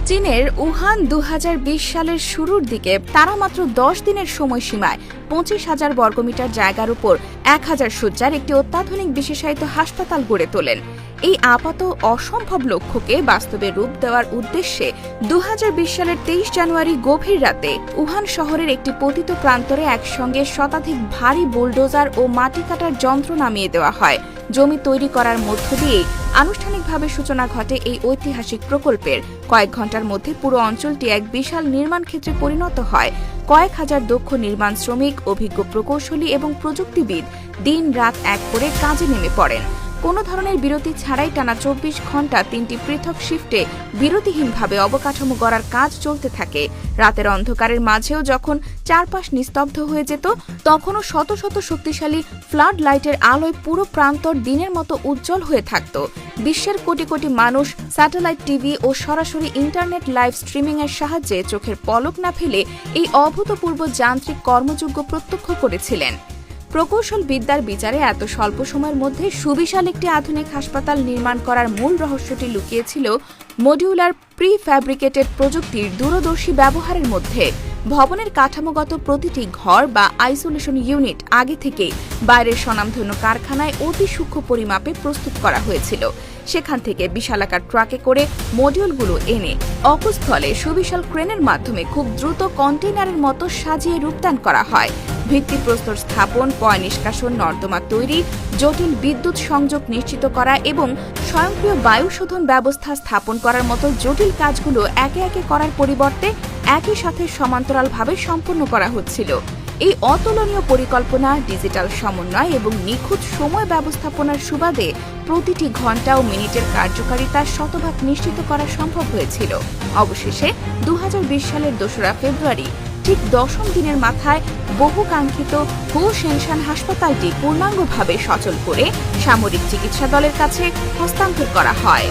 চীনের উহান ২০২০ সালের শুরুর দিকে তারা মাত্র ১০ দিনের সময়সীমায় ২৫,০০০ বর্গমিটার জায়গার উপর ১,০০০ শয্যার একটি অত্যাধুনিক বিশেষায়িত হাসপাতাল গড়ে তোলেন। এই আপাত অসম্ভব লক্ষ্যকে বাস্তবে রূপ দেওয়ার উদ্দেশ্যে ২০২০ সালের ২৩ জানুয়ারি গভীর রাতে উহান শহরের একটি পতিত প্রান্তরে একসঙ্গে শতাধিক ভারী বুলডোজার ও মাটি কাটার যন্ত্র নামিয়ে দেওয়া হয়। জমি তৈরি করার মধ্য দিয়েই আনুষ্ঠানিকভাবে সূচনা ঘটে এই ঐতিহাসিক প্রকল্পের। কয়েক ঘণ্টার মধ্যে পুরো অঞ্চলটি এক বিশাল নির্মাণ ক্ষেত্রে পরিণত হয়। কয়েক হাজার দক্ষ নির্মাণ শ্রমিক, অভিজ্ঞ প্রকৌশলী এবং প্রযুক্তিবিদ দিন রাত এক করে কাজে নেমে পড়েন। কোনো ধরনের বিরতি ছাড়াই টানা ২৪ ঘণ্টা ৩টি পৃথক শিফটে বিরতিহীনভাবে অবকাঠামো গড়ার কাজ চলতে থাকে। রাতের অন্ধকারের মাঝেও যখন চারপাশ নিস্তব্ধ হয়ে যেত, তখনও শত শত শক্তিশালী ফ্লাড লাইটের আলোয় পুরো প্রান্তর দিনের মতো উজ্জ্বল হয়ে থাকত। বিশ্বের কোটি কোটি মানুষ স্যাটেলাইট টিভি ও সরাসরি ইন্টারনেট লাইভ স্ট্রিমিংয়ের সাহায্যে চোখের পলক না ফেলে এই অভূতপূর্ব যান্ত্রিক কর্মযজ্ঞ প্রত্যক্ষ করেছিলেন। প্রকৌশল বিদ্যার বিচারে এত স্বল্প সময়ের মধ্যে সুবিশাল একটি আধুনিক হাসপাতাল নির্মাণ করার মূল রহস্যটি লুকিয়েছিল মডিউলার প্রি-ফ্যাব্রিকেটেড প্রযুক্তির দূরদর্শী ব্যবহারের মধ্যে। ভবনের কাঠামোগত প্রতিটি ঘর বা আইসোলেশন ইউনিট আগে থেকেই বাইরের স্বনামধন্য কারখানায় অতি সূক্ষ্ম পরিমাপে প্রস্তুত করা হয়েছিল। সেখান থেকে বিশালাকার ট্রাকে করে মডিউলগুলো এনে অকুস্থলে সুবিশাল ক্রেনের মাধ্যমে খুব দ্রুত কন্টেইনারের মতো সাজিয়ে রূপদান করা হয়। ভিত্তিপ্রস্তর স্থাপন, পয় নিষ্কাশন, নর্দমা তৈরি, জটিল বিদ্যুৎ সংযোগ নিশ্চিত করা এবং স্বয়ংক্রিয় বায়ু শোধন ব্যবস্থা স্থাপন করার মতো জটিল কাজগুলো একে একে করার পরিবর্তে একই সাথে সমান্তরালভাবে সম্পন্ন করা হচ্ছিল। এই অতুলনীয় পরিকল্পনা, ডিজিটাল সমন্বয় এবং নিখুঁত সময় ব্যবস্থাপনার সুবাদে প্রতিটি ঘণ্টা ও মিনিটের কার্যকারিতা শতভাগ নিশ্চিত করা সম্ভব হয়েছিল। অবশেষে ২০২০ সালের ২রা ফেব্রুয়ারি ঠিক ১০ম দিনের মাথায় বহুকাঙ্ক্ষিত হু শেনশান হাসপাতালটি পূর্ণাঙ্গভাবে সচল করে সামরিক চিকিৎসা দলের কাছে হস্তান্তর করা হয়।